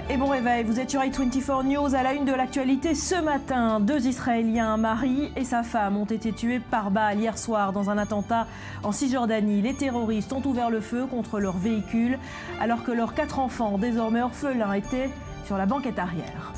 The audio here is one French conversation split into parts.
et bon réveil, vous êtes sur i24 News. À la une de l'actualité ce matin, 2 Israéliens, un mari et sa femme, ont été tués par balle hier soir dans un attentat en Cisjordanie. Les terroristes ont ouvert le feu contre leur véhicule alors que leurs 4 enfants, désormais orphelins, étaient sur la banquette arrière.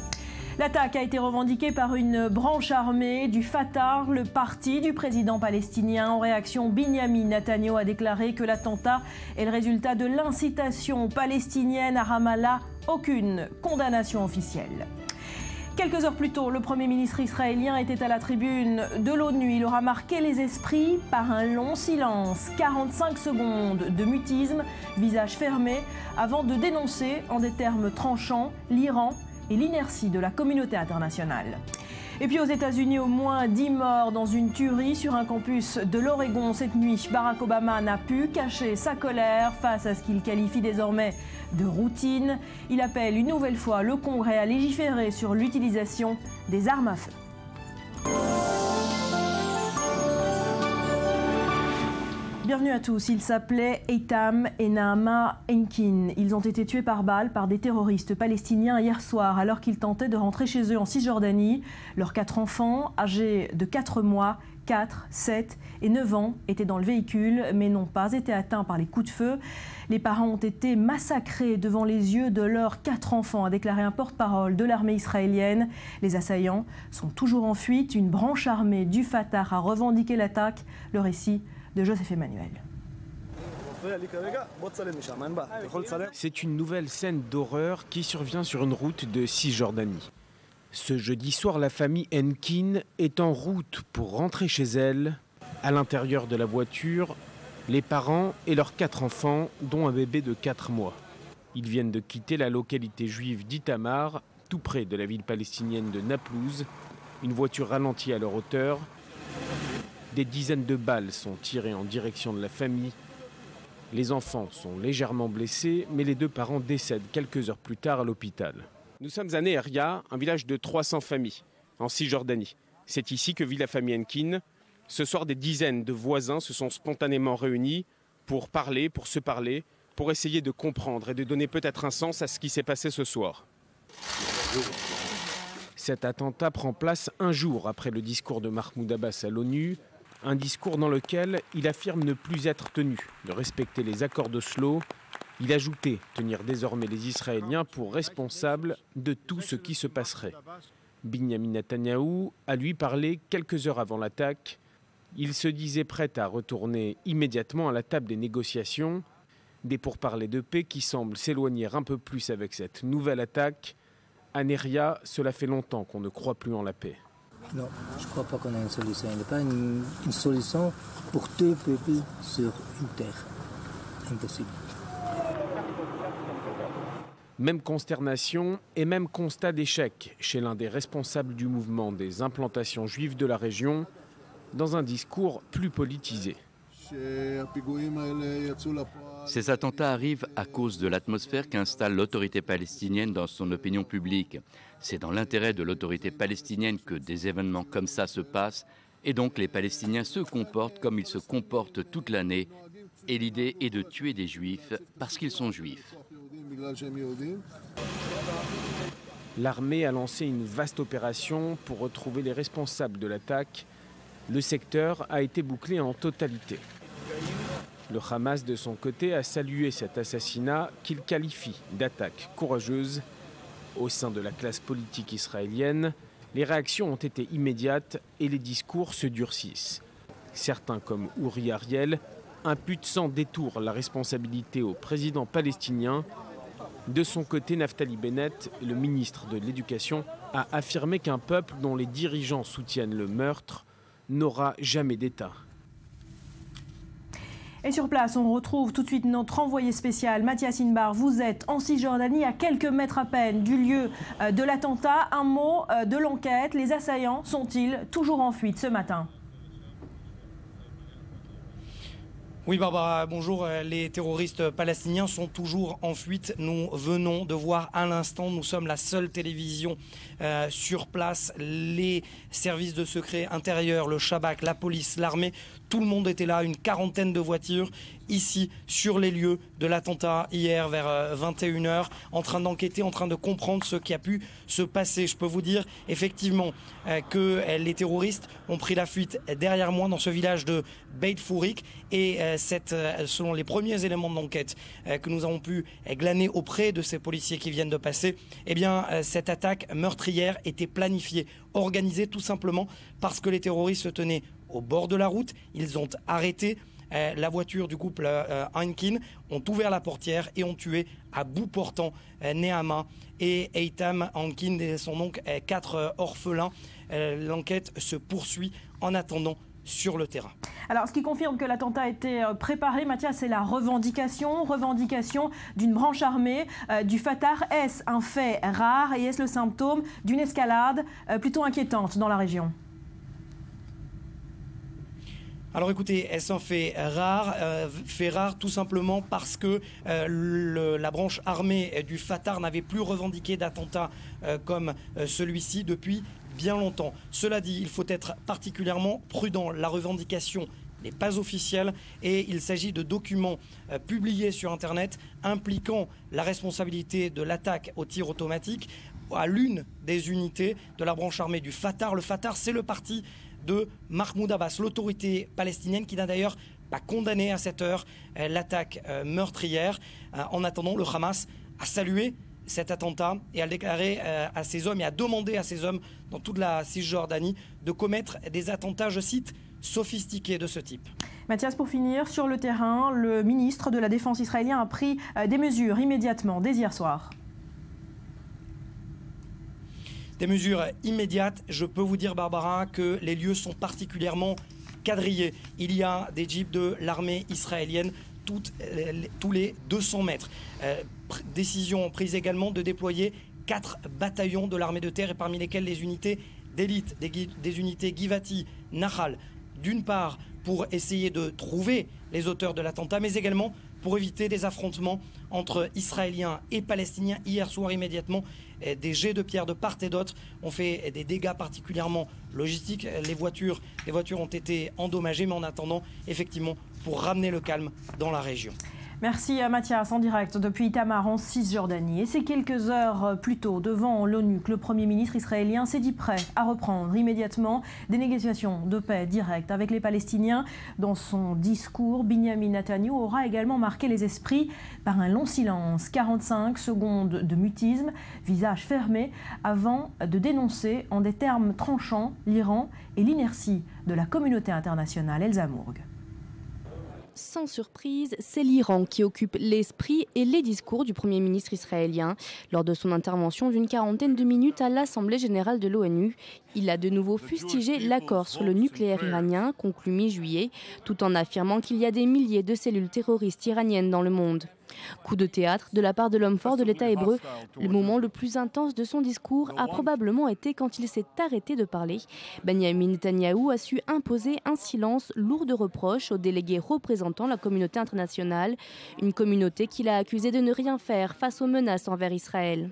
L'attaque a été revendiquée par une branche armée du Fatah, le parti du président palestinien. En réaction, Binyamin Netanyahu a déclaré que l'attentat est le résultat de l'incitation palestinienne à Ramallah. Aucune condamnation officielle. Quelques heures plus tôt, le Premier ministre israélien était à la tribune de l'ONU. Il aura marqué les esprits par un long silence, 45 secondes de mutisme, visage fermé, avant de dénoncer en des termes tranchants l'Iran et l'inertie de la communauté internationale. Et puis aux États-Unis, au moins 10 morts dans une tuerie sur un campus de l'Oregon cette nuit. Barack Obama n'a pu cacher sa colère face à ce qu'il qualifie désormais de routine. Il appelle une nouvelle fois le Congrès à légiférer sur l'utilisation des armes à feu. Bienvenue à tous. Ils s'appelaient Eitam et Naama Enkin. Ils ont été tués par balle par des terroristes palestiniens hier soir alors qu'ils tentaient de rentrer chez eux en Cisjordanie. Leurs 4 enfants, âgés de 4 mois, 4, 7 et 9 ans, étaient dans le véhicule mais n'ont pas été atteints par les coups de feu. Les parents ont été massacrés devant les yeux de leurs 4 enfants, a déclaré un porte-parole de l'armée israélienne. Les assaillants sont toujours en fuite. Une branche armée du Fatah a revendiqué l'attaque. Le récit de Joseph Emmanuel. C'est une nouvelle scène d'horreur qui survient sur une route de Cisjordanie. Ce jeudi soir, la famille Enkin est en route pour rentrer chez elle. À l'intérieur de la voiture, les parents et leurs 4 enfants, dont un bébé de 4 mois. Ils viennent de quitter la localité juive d'Itamar, tout près de la ville palestinienne de Naplouse. Une voiture ralentit à leur hauteur. Des dizaines de balles sont tirées en direction de la famille. Les enfants sont légèrement blessés, mais les 2 parents décèdent quelques heures plus tard à l'hôpital. Nous sommes à Neheria, un village de 300 familles, en Cisjordanie. C'est ici que vit la famille Enkin. Ce soir, des dizaines de voisins se sont spontanément réunis pour se parler, pour essayer de comprendre et de donner peut-être un sens à ce qui s'est passé ce soir. Cet attentat prend place un jour après le discours de Mahmoud Abbas à l'ONU. Un discours dans lequel il affirme ne plus être tenu de respecter les accords d'Oslo. Il ajoutait tenir désormais les Israéliens pour responsables de tout ce qui se passerait. Binyamin Netanyahu a lui parlé quelques heures avant l'attaque. Il se disait prêt à retourner immédiatement à la table des négociations. Des pourparlers de paix qui semblent s'éloigner un peu plus avec cette nouvelle attaque. À Neheria, cela fait longtemps qu'on ne croit plus en la paix. Non, je ne crois pas qu'on a une solution. Il n'y a pas une solution pour 2 peuples sur une terre. Impossible. Même consternation et même constat d'échec chez l'un des responsables du mouvement des implantations juives de la région, dans un discours plus politisé. Ces attentats arrivent à cause de l'atmosphère qu'installe l'autorité palestinienne dans son opinion publique. C'est dans l'intérêt de l'autorité palestinienne que des événements comme ça se passent, et donc les Palestiniens se comportent comme ils se comportent toute l'année. Et l'idée est de tuer des Juifs parce qu'ils sont Juifs. L'armée a lancé une vaste opération pour retrouver les responsables de l'attaque. Le secteur a été bouclé en totalité. Le Hamas, de son côté, a salué cet assassinat qu'il qualifie d'attaque courageuse. Au sein de la classe politique israélienne, les réactions ont été immédiates et les discours se durcissent. Certains, comme Uri Ariel, imputent sans détour la responsabilité au président palestinien. De son côté, Naftali Bennett, le ministre de l'Éducation, a affirmé qu'un peuple dont les dirigeants soutiennent le meurtre n'aura jamais d'État. Et sur place, on retrouve tout de suite notre envoyé spécial, Mathias Inbar. Vous êtes en Cisjordanie, à quelques mètres à peine du lieu de l'attentat. Un mot de l'enquête, les assaillants sont-ils toujours en fuite ce matin ? Oui Barbara, bonjour. Les terroristes palestiniens sont toujours en fuite. Nous venons de voir à l'instant, nous sommes la seule télévision sur place. Les services de secret intérieur, le Shabak, la police, l'armée, Tout le monde était là, une quarantaine de voitures ici sur les lieux de l'attentat hier vers 21h, en train d'enquêter, en train de comprendre ce qui a pu se passer. Je peux vous dire effectivement que les terroristes ont pris la fuite derrière moi dans ce village de Beit Fourik et selon les premiers éléments d'enquête que nous avons pu glaner auprès de ces policiers qui viennent de passer, eh bien cette attaque meurtrière était planifiée, organisée tout simplement parce que les terroristes se tenaient au bord de la route. Ils ont arrêté la voiture du couple Henkin, ont ouvert la portière et ont tué à bout portant Nehama et Eitam Henkin. Ils sont donc 4 orphelins. L'enquête se poursuit en attendant sur le terrain. Alors, ce qui confirme que l'attentat a été préparé, Mathias, c'est la revendication d'une branche armée du Fatah. Est-ce un fait rare et est-ce le symptôme d'une escalade plutôt inquiétante dans la région ? Alors écoutez, est-ce un fait rare tout simplement parce que la branche armée du Fatah n'avait plus revendiqué d'attentats comme celui-ci depuis bien longtemps. Cela dit, il faut être particulièrement prudent. La revendication n'est pas officielle et il s'agit de documents publiés sur Internet impliquant la responsabilité de l'attaque au tir automatique à l'une des unités de la branche armée du Fatah. Le Fatah, c'est le parti de Mahmoud Abbas, l'autorité palestinienne qui n'a d'ailleurs pas condamné à cette heure l'attaque meurtrière. En attendant, le Hamas a salué cet attentat et a déclaré à ses hommes et a demandé à ses hommes dans toute la Cisjordanie de commettre des attentats, je cite, sophistiqués de ce type. Mathias, pour finir, sur le terrain, le ministre de la Défense israélien a pris des mesures immédiatement dès hier soir. Des mesures immédiates. Je peux vous dire, Barbara, que les lieux sont particulièrement quadrillés. Il y a des jeeps de l'armée israélienne tous les 200 mètres. Décision prise également de déployer 4 bataillons de l'armée de terre et parmi lesquels les unités d'élite, des unités Givati, Nahal, d'une part pour essayer de trouver les auteurs de l'attentat, mais également pour éviter des affrontements entre Israéliens et Palestiniens. Hier soir, immédiatement, des jets de pierre de part et d'autre ont fait des dégâts particulièrement logistiques. Les voitures ont été endommagées, mais en attendant, effectivement, pour ramener le calme dans la région. Merci à Mathias, en direct depuis Itamar, en Cisjordanie. Et c'est quelques heures plus tôt, devant l'ONU, que le Premier ministre israélien s'est dit prêt à reprendre immédiatement des négociations de paix directes avec les Palestiniens. Dans son discours, Binyamin Netanyahou aura également marqué les esprits par un long silence, 45 secondes de mutisme, visage fermé, avant de dénoncer en des termes tranchants l'Iran et l'inertie de la communauté internationale. Elsa Mourgue. Sans surprise, c'est l'Iran qui occupe l'esprit et les discours du Premier ministre israélien. Lors de son intervention d'une quarantaine de minutes à l'Assemblée générale de l'ONU, il a de nouveau fustigé l'accord sur le nucléaire iranien conclu mi-juillet, tout en affirmant qu'il y a des milliers de cellules terroristes iraniennes dans le monde. Coup de théâtre de la part de l'homme fort de l'État hébreu. Le moment le plus intense de son discours a probablement été quand il s'est arrêté de parler. Benyamin Netanyahou a su imposer un silence lourd de reproches aux délégués représentant la communauté internationale, une communauté qu'il a accusée de ne rien faire face aux menaces envers Israël.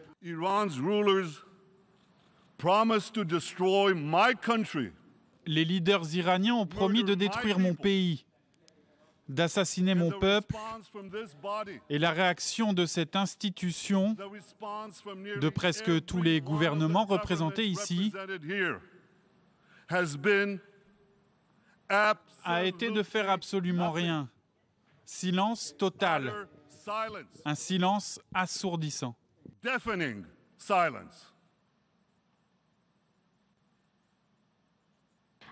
Les leaders iraniens ont promis de détruire mon pays, d'assassiner mon peuple, et la réaction de cette institution, de presque tous les gouvernements représentés ici, a été de faire absolument rien. Silence total, un silence assourdissant.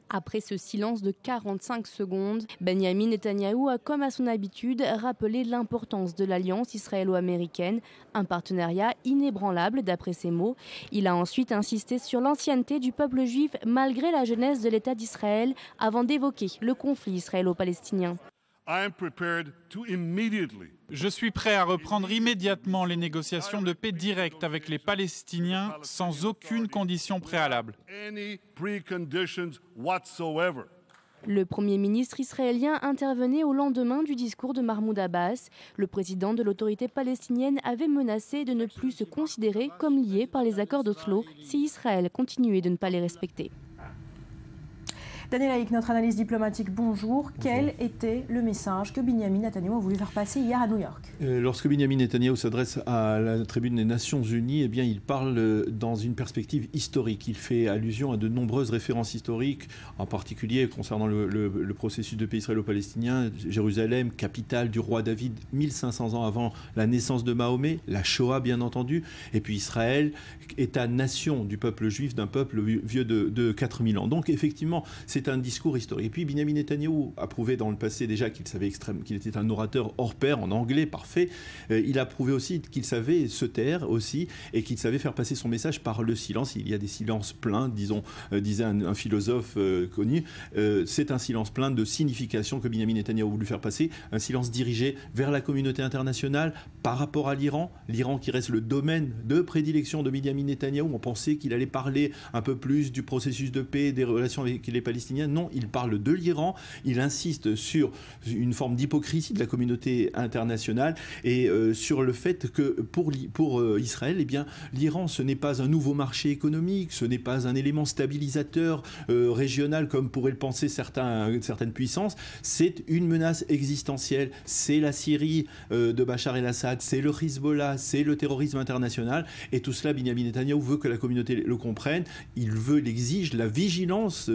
Après ce silence de 45 secondes, Benyamin Netanyahou a, comme à son habitude, rappelé l'importance de l'alliance israélo-américaine, un partenariat inébranlable d'après ses mots. Il a ensuite insisté sur l'ancienneté du peuple juif malgré la jeunesse de l'État d'Israël avant d'évoquer le conflit israélo-palestinien. Je suis prêt à reprendre immédiatement les négociations de paix directes avec les Palestiniens sans aucune condition préalable. Le Premier ministre israélien intervenait au lendemain du discours de Mahmoud Abbas. Le président de l'autorité palestinienne avait menacé de ne plus se considérer comme lié par les accords d'Oslo si Israël continuait de ne pas les respecter. Daniel Haïk, notre analyste diplomatique, bonjour. Quel était le message que Benyamin Netanyahou a voulu faire passer hier à New York? Lorsque Benyamin Netanyahou s'adresse à la tribune des Nations Unies, eh bien, il parle dans une perspective historique. Il fait allusion à de nombreuses références historiques, en particulier concernant le processus de paix israélo-palestinien, Jérusalem, capitale du roi David, 1500 ans avant la naissance de Mahomet, la Shoah bien entendu, et puis Israël, État-nation du peuple juif, d'un peuple vieux de 4000 ans. Donc effectivement, c'est un discours historique. Et puis Benyamin Netanyahou a prouvé dans le passé déjà qu'il savait qu'il était un orateur hors pair, en anglais, parfait. Il a prouvé aussi qu'il savait se taire aussi et qu'il savait faire passer son message par le silence. Il y a des silences pleins, disait un philosophe connu. C'est un silence plein de signification que Benyamin Netanyahou a voulu faire passer, un silence dirigé vers la communauté internationale par rapport à l'Iran qui reste le domaine de prédilection de Benyamin Netanyahou. On pensait qu'il allait parler un peu plus du processus de paix, des relations avec les Palestiniens. Non, il parle de l'Iran, il insiste sur une forme d'hypocrisie de la communauté internationale et sur le fait que pour Israël, eh bien, l'Iran, ce n'est pas un nouveau marché économique, ce n'est pas un élément stabilisateur régional comme pourraient le penser certaines puissances, c'est une menace existentielle, c'est la Syrie de Bachar el-Assad, c'est le Hezbollah, c'est le terrorisme international, et tout cela, Benyamin Netanyahou veut que la communauté le comprenne, il exige la vigilance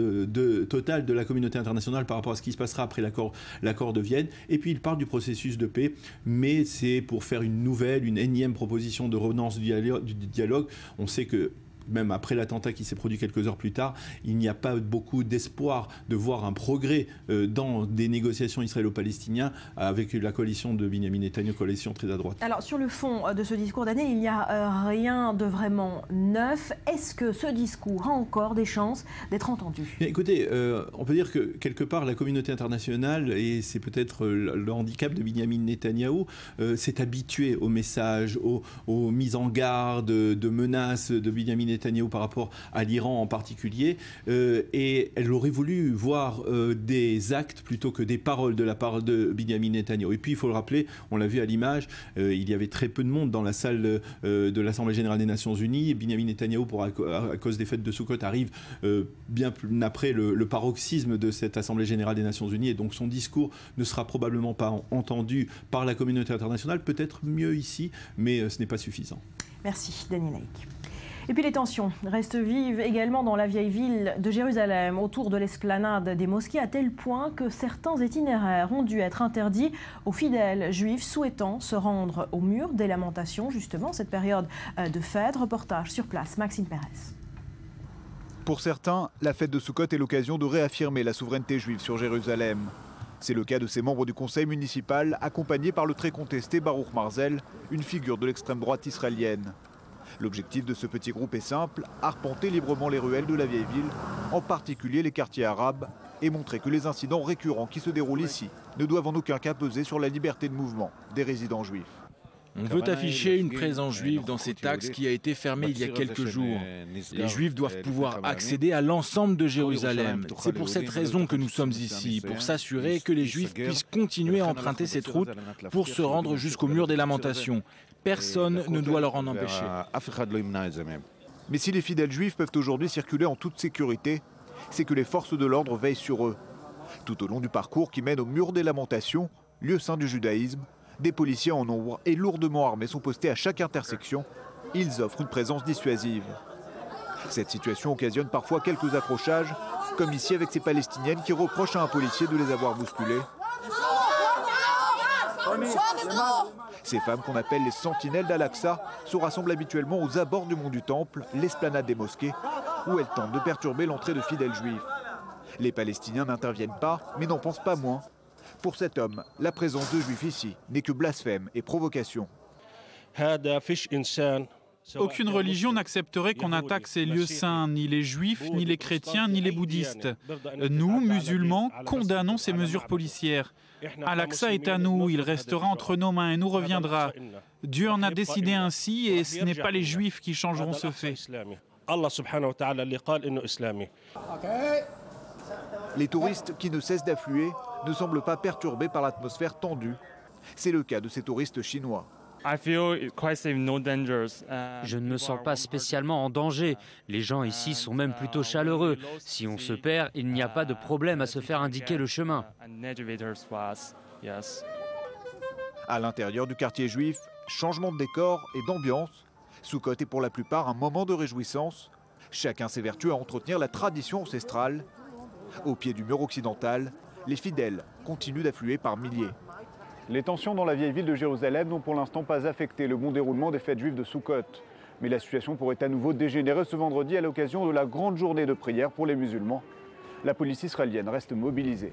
totale de la communauté internationale par rapport à ce qui se passera après l'accord de Vienne, et puis il parle du processus de paix, mais c'est pour faire une énième proposition de renonce du dialogue. On sait que même après l'attentat qui s'est produit quelques heures plus tard, il n'y a pas beaucoup d'espoir de voir un progrès dans des négociations israélo-palestiniennes avec la coalition de Benyamin Netanyahou, coalition très à droite. Alors sur le fond de ce discours d'année, il n'y a rien de vraiment neuf. Est-ce que ce discours a encore des chances d'être entendu? Écoutez, on peut dire que quelque part la communauté internationale, et c'est peut-être le handicap de Benyamin Netanyahou, s'est habituée aux messages, aux mises en garde, de menaces de Benyamin Netanyahou par rapport à l'Iran en particulier, et elle aurait voulu voir des actes plutôt que des paroles de la part de Benyamin Netanyahou. Et puis il faut le rappeler, on l'a vu à l'image, il y avait très peu de monde dans la salle de l'Assemblée générale des Nations Unies. Benyamin Netanyahou, à cause des fêtes de Sukkot, arrive bien après le paroxysme de cette Assemblée générale des Nations Unies, et donc son discours ne sera probablement pas entendu par la communauté internationale, peut-être mieux ici, mais ce n'est pas suffisant. Merci Daniel Haïk. Et puis les tensions restent vives également dans la vieille ville de Jérusalem, autour de l'esplanade des mosquées, à tel point que certains itinéraires ont dû être interdits aux fidèles juifs souhaitant se rendre au mur des lamentations, justement, cette période de fête. Reportage sur place, Maxime Pérez. Pour certains, la fête de Sukkot est l'occasion de réaffirmer la souveraineté juive sur Jérusalem. C'est le cas de ces membres du conseil municipal, accompagnés par le très contesté Baruch Marzel, une figure de l'extrême droite israélienne. L'objectif de ce petit groupe est simple, arpenter librement les ruelles de la vieille ville, en particulier les quartiers arabes, et montrer que les incidents récurrents qui se déroulent ici ne doivent en aucun cas peser sur la liberté de mouvement des résidents juifs. On veut afficher une présence juive dans cet axe qui a été fermé il y a quelques jours. Les juifs doivent pouvoir accéder à l'ensemble de Jérusalem. C'est pour cette raison que nous sommes ici, pour s'assurer que les juifs puissent continuer à emprunter cette route pour se rendre jusqu'au mur des lamentations. Personne ne doit leur en empêcher. Mais si les fidèles juifs peuvent aujourd'hui circuler en toute sécurité, c'est que les forces de l'ordre veillent sur eux. Tout au long du parcours qui mène au mur des lamentations, lieu saint du judaïsme, des policiers en nombre et lourdement armés sont postés à chaque intersection. Ils offrent une présence dissuasive. Cette situation occasionne parfois quelques accrochages, comme ici avec ces Palestiniennes qui reprochent à un policier de les avoir bousculés. Ces femmes qu'on appelle les sentinelles d'Al-Aqsa se rassemblent habituellement aux abords du mont du Temple, l'esplanade des mosquées, où elles tentent de perturber l'entrée de fidèles juifs. Les Palestiniens n'interviennent pas, mais n'en pensent pas moins. Pour cet homme, la présence de juifs ici n'est que blasphème et provocation. Aucune religion n'accepterait qu'on attaque ces lieux saints, ni les juifs, ni les chrétiens, ni les bouddhistes. Nous, musulmans, condamnons ces mesures policières. Al-Aqsa est à nous, il restera entre nos mains et nous reviendra. Dieu en a décidé ainsi et ce n'est pas les juifs qui changeront ce fait. Les touristes qui ne cessent d'affluer ne semblent pas perturbés par l'atmosphère tendue. C'est le cas de ces touristes chinois. Je ne me sens pas spécialement en danger. Les gens ici sont même plutôt chaleureux. Si on se perd, il n'y a pas de problème à se faire indiquer le chemin. À l'intérieur du quartier juif, changement de décor et d'ambiance. Sukkot est pour la plupart un moment de réjouissance. Chacun s'évertue à entretenir la tradition ancestrale. Au pied du mur occidental, les fidèles continuent d'affluer par milliers. Les tensions dans la vieille ville de Jérusalem n'ont pour l'instant pas affecté le bon déroulement des fêtes juives de Sukkot. Mais la situation pourrait à nouveau dégénérer ce vendredi à l'occasion de la grande journée de prière pour les musulmans. La police israélienne reste mobilisée.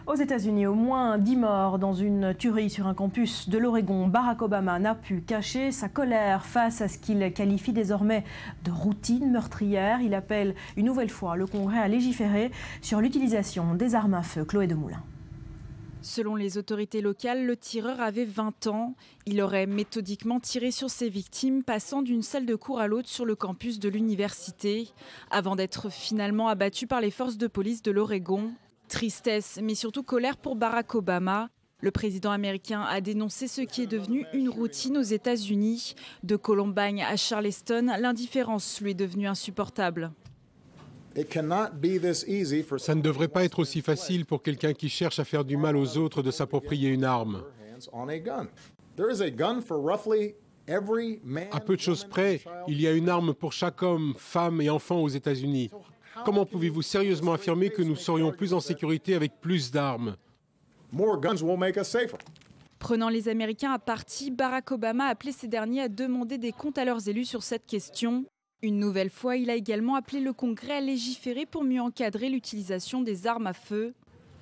Aux États-Unis, au moins 10 morts dans une tuerie sur un campus de l'Oregon. Barack Obama n'a pu cacher sa colère face à ce qu'il qualifie désormais de routine meurtrière. Il appelle une nouvelle fois le Congrès à légiférer sur l'utilisation des armes à feu. Chloé Demoulin. Selon les autorités locales, le tireur avait 20 ans. Il aurait méthodiquement tiré sur ses victimes, passant d'une salle de cours à l'autre sur le campus de l'université, avant d'être finalement abattu par les forces de police de l'Oregon. Tristesse, mais surtout colère pour Barack Obama. Le président américain a dénoncé ce qui est devenu une routine aux États-Unis. De Columbine à Charleston, l'indifférence lui est devenue insupportable. Ça ne devrait pas être aussi facile pour quelqu'un qui cherche à faire du mal aux autres de s'approprier une arme. À peu de choses près, il y a une arme pour chaque homme, femme et enfant aux États-Unis. Comment pouvez-vous sérieusement affirmer que nous serions plus en sécurité avec plus d'armes? Prenant les Américains à partie, Barack Obama a appelé ces derniers à demander des comptes à leurs élus sur cette question. Une nouvelle fois, il a également appelé le Congrès à légiférer pour mieux encadrer l'utilisation des armes à feu.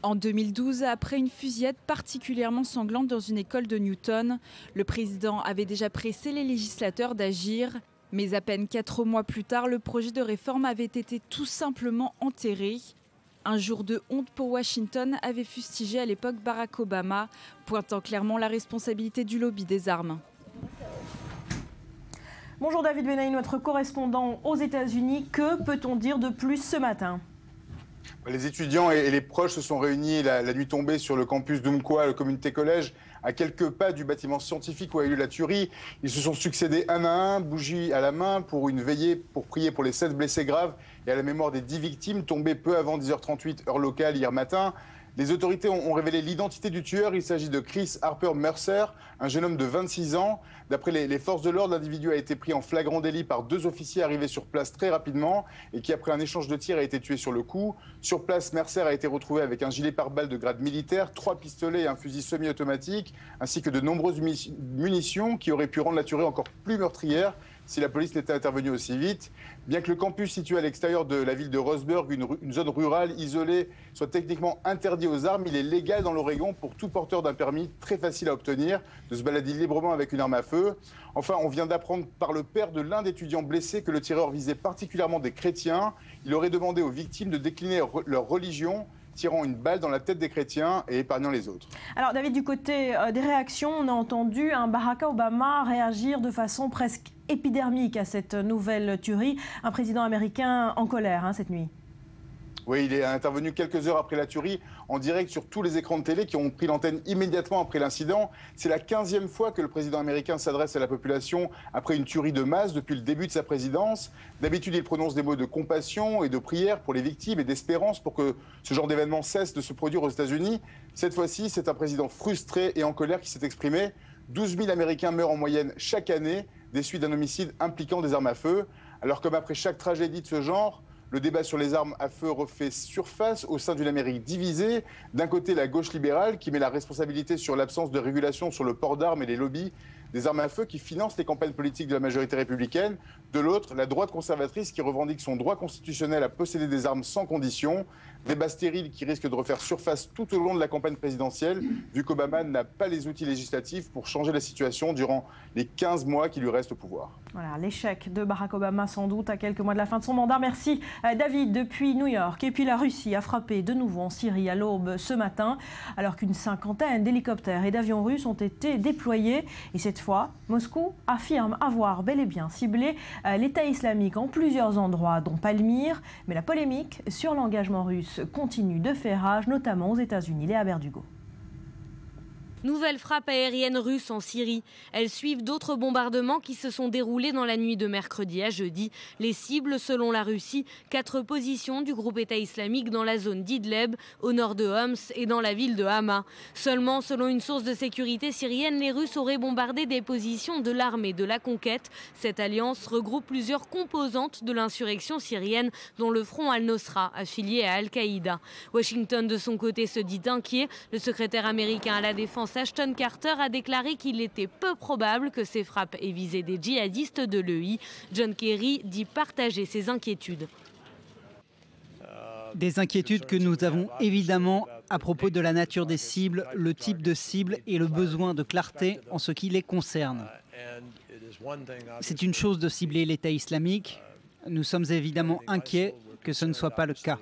En 2012, après une fusillade particulièrement sanglante dans une école de Newton, le président avait déjà pressé les législateurs d'agir. Mais à peine 4 mois plus tard, le projet de réforme avait été tout simplement enterré. Un jour de honte pour Washington avait fustigé à l'époque Barack Obama, pointant clairement la responsabilité du lobby des armes. Bonjour David Benaï, notre correspondant aux États-Unis. Que peut-on dire de plus ce matin ? Les étudiants et les proches se sont réunis la nuit tombée sur le campus d'Umpqua, le community college, à quelques pas du bâtiment scientifique où a eu lieu la tuerie. Ils se sont succédés un à un, bougies à la main, pour une veillée pour prier pour les 7 blessés graves et à la mémoire des 10 victimes tombées peu avant 10h38 heure locale hier matin. Les autorités ont révélé l'identité du tueur. Il s'agit de Chris Harper Mercer, un jeune homme de 26 ans. D'après les forces de l'ordre, l'individu a été pris en flagrant délit par 2 officiers arrivés sur place très rapidement et qui, après un échange de tirs, a été tué sur le coup. Sur place, Mercer a été retrouvé avec un gilet pare-balles de grade militaire, 3 pistolets et un fusil semi-automatique, ainsi que de nombreuses munitions qui auraient pu rendre la tuerie encore plus meurtrière si la police n'était intervenue aussi vite. Bien que le campus situé à l'extérieur de la ville de Roseburg, une zone rurale isolée, soit techniquement interdit aux armes, il est légal dans l'Oregon pour tout porteur d'un permis, très facile à obtenir, de se balader librement avec une arme à feu. Enfin, on vient d'apprendre par le père de l'un des étudiants blessés que le tireur visait particulièrement des chrétiens. Il aurait demandé aux victimes de décliner leur religion, tirant une balle dans la tête des chrétiens et épargnant les autres. Alors David, du côté des réactions, on a entendu Barack Obama réagir de façon presque épidermique à cette nouvelle tuerie. Un président américain en colère cette nuit. Oui, il est intervenu quelques heures après la tuerie, en direct sur tous les écrans de télé qui ont pris l'antenne immédiatement après l'incident. C'est la 15e fois que le président américain s'adresse à la population après une tuerie de masse depuis le début de sa présidence. D'habitude, il prononce des mots de compassion et de prière pour les victimes et d'espérance pour que ce genre d'événement cesse de se produire aux États-Unis. Cette fois-ci, c'est un président frustré et en colère qui s'est exprimé. 12 000 Américains meurent en moyenne chaque année des suites d'un homicide impliquant des armes à feu. Alors comme après chaque tragédie de ce genre, le débat sur les armes à feu refait surface au sein d'une Amérique divisée. D'un côté, la gauche libérale qui met la responsabilité sur l'absence de régulation sur le port d'armes et les lobbies des armes à feu qui financent les campagnes politiques de la majorité républicaine. De l'autre, la droite conservatrice qui revendique son droit constitutionnel à posséder des armes sans condition. Débat stérile qui risque de refaire surface tout au long de la campagne présidentielle, vu qu'Obama n'a pas les outils législatifs pour changer la situation durant les 15 mois qui lui restent au pouvoir. Voilà, l'échec de Barack Obama sans doute à quelques mois de la fin de son mandat. Merci David. Depuis New York, et puis la Russie a frappé de nouveau en Syrie à l'aube ce matin, alors qu'une 50aine d'hélicoptères et d'avions russes ont été déployés. Et cette fois, Moscou affirme avoir bel et bien ciblé l'État islamique en plusieurs endroits, dont Palmyre. Mais la polémique sur l'engagement russe continue de faire rage, notamment aux États-Unis. Léa Berdugo. Nouvelle frappe aérienne russe en Syrie. Elles suivent d'autres bombardements qui se sont déroulés dans la nuit de mercredi à jeudi. Les cibles, selon la Russie, 4 positions du groupe État islamique dans la zone d'Idleb, au nord de Homs et dans la ville de Hama. Seulement, selon une source de sécurité syrienne, les Russes auraient bombardé des positions de l'armée de la conquête. Cette alliance regroupe plusieurs composantes de l'insurrection syrienne, dont le Front al-Nosra, affilié à Al-Qaïda. Washington, de son côté, se dit inquiet. Le secrétaire américain à la défense Ashton Carter a déclaré qu'il était peu probable que ces frappes aient visé des djihadistes de l'EI. John Kerry dit partager ses inquiétudes. Des inquiétudes que nous avons évidemment à propos de la nature des cibles, le type de cible et le besoin de clarté en ce qui les concerne. C'est une chose de cibler l'État islamique. Nous sommes évidemment inquiets que ce ne soit pas le cas.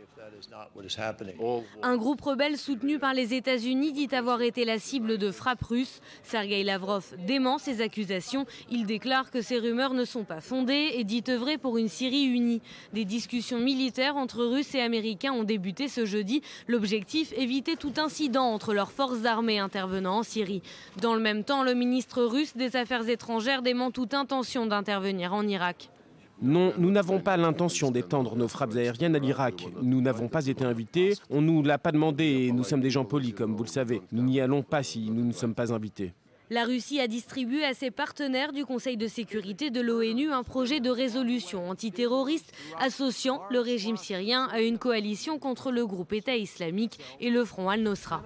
Un groupe rebelle soutenu par les États-Unis dit avoir été la cible de frappes russes. Sergueï Lavrov dément ces accusations. Il déclare que ces rumeurs ne sont pas fondées et dit œuvrer pour une Syrie unie. Des discussions militaires entre Russes et Américains ont débuté ce jeudi. L'objectif, éviter tout incident entre leurs forces armées intervenant en Syrie. Dans le même temps, le ministre russe des Affaires étrangères dément toute intention d'intervenir en Irak. Non, nous n'avons pas l'intention d'étendre nos frappes aériennes à l'Irak. Nous n'avons pas été invités, on ne nous l'a pas demandé et nous sommes des gens polis, comme vous le savez. Nous n'y allons pas si nous ne sommes pas invités. La Russie a distribué à ses partenaires du Conseil de sécurité de l'ONU un projet de résolution antiterroriste associant le régime syrien à une coalition contre le groupe État islamique et le Front al-Nosra.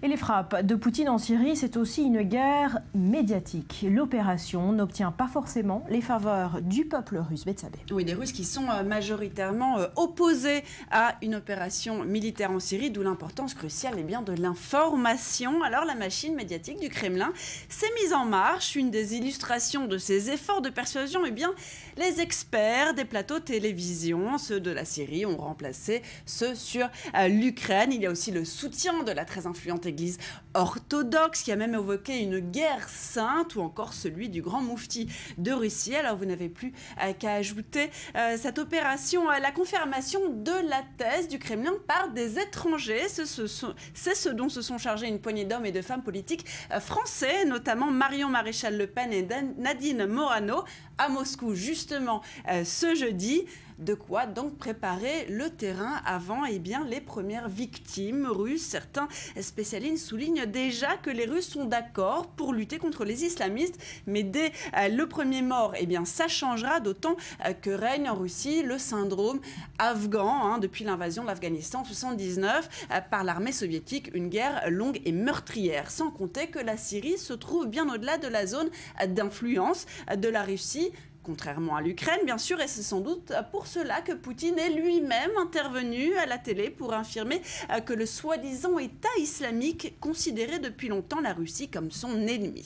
Et les frappes de Poutine en Syrie, c'est aussi une guerre médiatique. L'opération n'obtient pas forcément les faveurs du peuple russe. Betsabé. Oui, des Russes qui sont majoritairement opposés à une opération militaire en Syrie, d'où l'importance cruciale de l'information. Alors la machine médiatique du Kremlin s'est mise en marche. Une des illustrations de ces efforts de persuasion, les experts des plateaux télévision, ceux de la Syrie, ont remplacé ceux sur l'Ukraine. Il y a aussi le soutien de la très influente église orthodoxe qui a même évoqué une guerre sainte, ou encore celui du grand moufti de Russie. Alors vous n'avez plus qu'à ajouter cette opération, la confirmation de la thèse du Kremlin par des étrangers. C'est ce dont se sont chargés une poignée d'hommes et de femmes politiques français, notamment Marion Maréchal Le Pen et Nadine Morano, à Moscou justement ce jeudi. De quoi donc préparer le terrain avant les premières victimes russes. Certains spécialistes soulignent déjà que les Russes sont d'accord pour lutter contre les islamistes, mais dès le premier mort, ça changera, d'autant que règne en Russie le syndrome afghan depuis l'invasion de l'Afghanistan en 1979 par l'armée soviétique, une guerre longue et meurtrière. Sans compter que la Syrie se trouve bien au-delà de la zone d'influence de la Russie, contrairement à l'Ukraine, bien sûr, et c'est sans doute pour cela que Poutine est lui-même intervenu à la télé pour affirmer que le soi-disant État islamique considérait depuis longtemps la Russie comme son ennemi.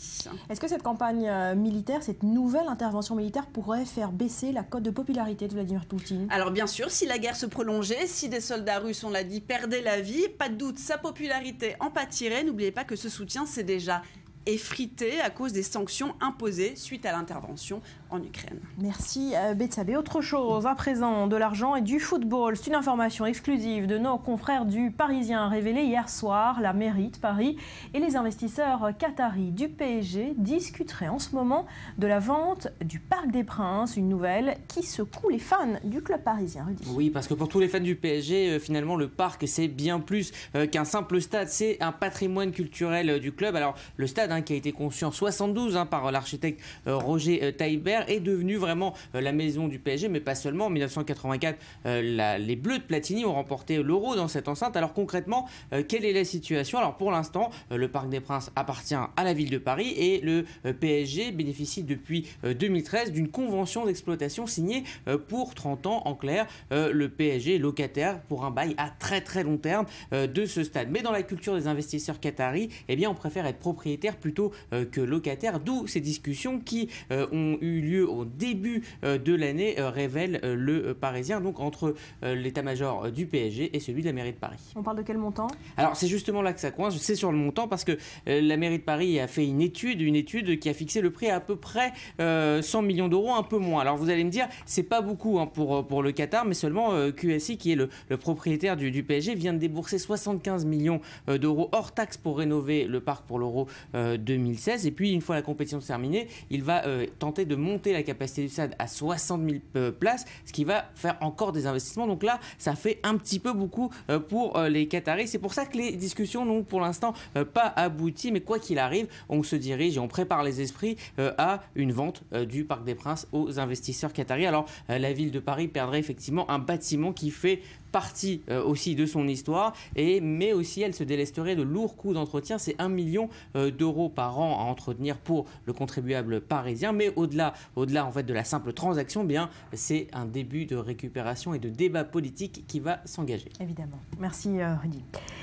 Est-ce que cette campagne militaire, cette nouvelle intervention militaire pourrait faire baisser la cote de popularité de Vladimir Poutine? Alors bien sûr, si la guerre se prolongeait, si des soldats russes, on l'a dit, perdaient la vie, pas de doute, sa popularité en pâtirait. N'oubliez pas que ce soutien, c'est déjà effrité à cause des sanctions imposées suite à l'intervention en Ukraine. Merci Betsabé. Autre chose à présent, de l'argent et du football. C'est une information exclusive de nos confrères du Parisien révélée hier soir. La mairie de Paris et les investisseurs qataris du PSG discuteraient en ce moment de la vente du Parc des Princes, une nouvelle qui secoue les fans du club parisien. Rudy. Oui, parce que pour tous les fans du PSG, finalement le parc c'est bien plus qu'un simple stade, c'est un patrimoine culturel du club. Alors le stade qui a été conçu en 72 par l'architecte Roger Taillibert est devenu vraiment la maison du PSG, mais pas seulement. En 1984, les Bleus de Platini ont remporté l'Euro dans cette enceinte. Alors concrètement, quelle est la situation? Alors pour l'instant, le Parc des Princes appartient à la ville de Paris et le PSG bénéficie depuis 2013 d'une convention d'exploitation signée pour 30 ans. En clair, le PSG est locataire pour un bail à très très long terme de ce stade. Mais dans la culture des investisseurs qataris, on préfère être propriétaire plutôt que locataire, d'où ces discussions qui ont eu lieu au début de l'année, révèle le Parisien, donc entre l'état-major du PSG et celui de la mairie de Paris. On parle de quel montant? Alors c'est justement là que ça coince, c'est sur le montant parce que la mairie de Paris a fait une étude qui a fixé le prix à peu près 100 millions d'euros, un peu moins. Alors vous allez me dire, c'est pas beaucoup pour le Qatar, mais seulement QSI, qui est le propriétaire du PSG, vient de débourser 75 millions d'euros hors taxes pour rénover le parc pour l'Euro 2016. Et puis une fois la compétition terminée, il va tenter de monter la capacité du stade à 60 000 places, ce qui va faire encore des investissements. Donc là, ça fait un petit peu beaucoup pour les Qataris. C'est pour ça que les discussions n'ont pour l'instant pas abouti, mais quoi qu'il arrive, on se dirige et on prépare les esprits à une vente du Parc des Princes aux investisseurs qataris. Alors la ville de Paris perdrait effectivement un bâtiment qui fait partie aussi de son histoire, mais aussi elle se délesterait de lourds coûts d'entretien. C'est 1 million d'euros par an à entretenir pour le contribuable parisien, mais au-delà en fait de la simple transaction, bien c'est un début de récupération et de débat politique qui va s'engager. Évidemment. Merci Rudy.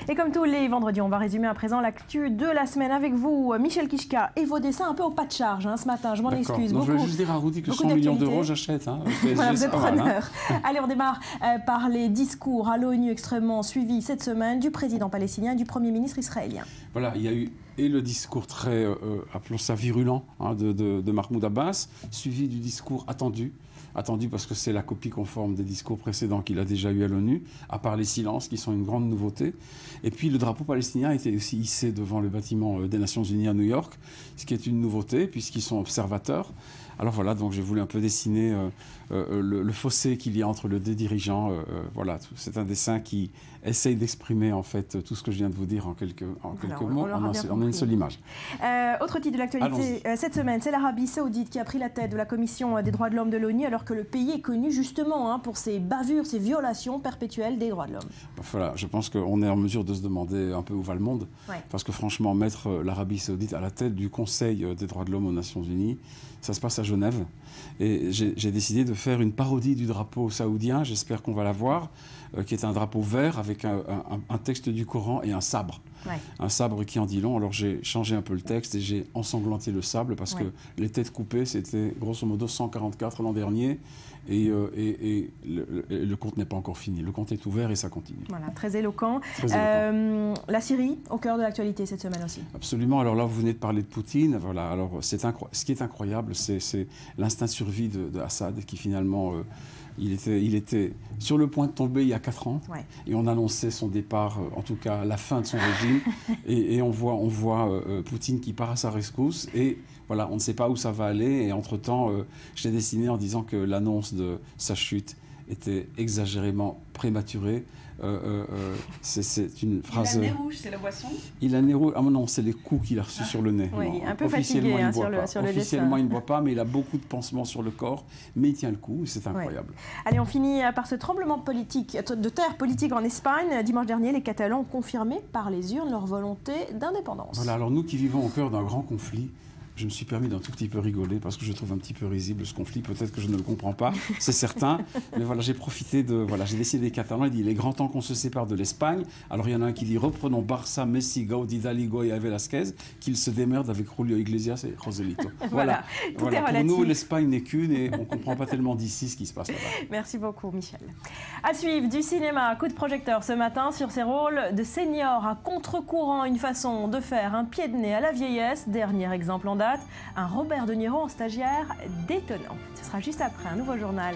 Et comme tous les vendredis, on va résumer à présent l'actu de la semaine avec vous, Michel Kichka, et vos dessins un peu au pas de charge ce matin, je m'en excuse. Je vais juste dire à Rudy que 100 millions d'euros, j'achète. Voilà, vous êtes preneur. Allez, on démarre par les discours à l'ONU extrêmement suivi cette semaine du président palestinien et du Premier ministre israélien. Voilà, il y a eu le discours très, appelons ça virulent, de Mahmoud Abbas, suivi du discours attendu parce que c'est la copie conforme des discours précédents qu'il a déjà eu à l'ONU, à part les silences qui sont une grande nouveauté. Et puis le drapeau palestinien a été aussi hissé devant le bâtiment des Nations Unies à New York, ce qui est une nouveauté puisqu'ils sont observateurs. Alors voilà, donc j'ai voulu un peu dessiner le fossé qu'il y a entre les deux dirigeants. Voilà, c'est un dessin qui essaye d'exprimer en fait tout ce que je viens de vous dire en quelques mots, en une seule image. Autre titre de l'actualité cette semaine, c'est l'Arabie Saoudite qui a pris la tête de la Commission des droits de l'homme de l'ONU, alors que le pays est connu justement pour ses bavures, ses violations perpétuelles des droits de l'homme. Voilà, je pense qu'on est en mesure de se demander un peu où va le monde, parce que franchement, mettre l'Arabie Saoudite à la tête du Conseil des droits de l'homme aux Nations Unies, ça se passe à Genève. Et j'ai décidé de faire une parodie du drapeau saoudien, j'espère qu'on va la voir, qui est un drapeau vert avec un texte du Coran et un sabre. Un sabre qui en dit long. Alors j'ai changé un peu le texte et j'ai ensanglanté le sable parce que les têtes coupées, c'était grosso modo 144 l'an dernier. Et le compte n'est pas encore fini. Le compte est ouvert et ça continue. Voilà, très éloquent. La Syrie, au cœur de l'actualité cette semaine aussi. Absolument. Alors là, vous venez de parler de Poutine. Voilà. Alors, ce qui est incroyable, c'est l'instinct de survie de Assad qui finalement... Il était sur le point de tomber il y a 4 ans et on annonçait son départ, en tout cas la fin de son régime. et on voit Poutine qui part à sa rescousse et voilà, on ne sait pas où ça va aller. Et entre-temps, je l'ai dessiné en disant que l'annonce de sa chute était exagérément prématurée. C'est une phrase... Il a le nez rouge, c'est la boisson? Il a le nez rouge. Ah non, c'est les coups qu'il a reçus sur le nez. Oui, un peu fatigué sur le dessin. Officiellement, il ne boit pas, mais il a beaucoup de pansements sur le corps. Mais il tient le coup, c'est incroyable. Allez, on finit par ce tremblement de terre politique en Espagne. Dimanche dernier, les Catalans ont confirmé par les urnes leur volonté d'indépendance. Voilà, alors nous qui vivons au cœur d'un grand conflit, je me suis permis d'un tout petit peu rigoler parce que je trouve un petit peu risible ce conflit. Peut-être que je ne le comprends pas, c'est certain. Mais voilà, j'ai profité j'ai décidé des Catalans. Il dit il est grand temps qu'on se sépare de l'Espagne. Alors il y en a un qui dit reprenons Barça, Messi, Gaudi, Hidalgo et Velasquez, qu'ils se démerdent avec Julio Iglesias et Joselito. Voilà. Tout est relatif. Pour nous, l'Espagne n'est qu'une et on ne comprend pas tellement d'ici ce qui se passe là-bas. Merci beaucoup, Michel. À suivre du cinéma, coup de projecteur ce matin sur ces rôles de seniors à contre-courant, une façon de faire un pied de nez à la vieillesse. Dernier exemple en date. Un Robert De Niro en stagiaire détonnant. Ce sera juste après un nouveau journal.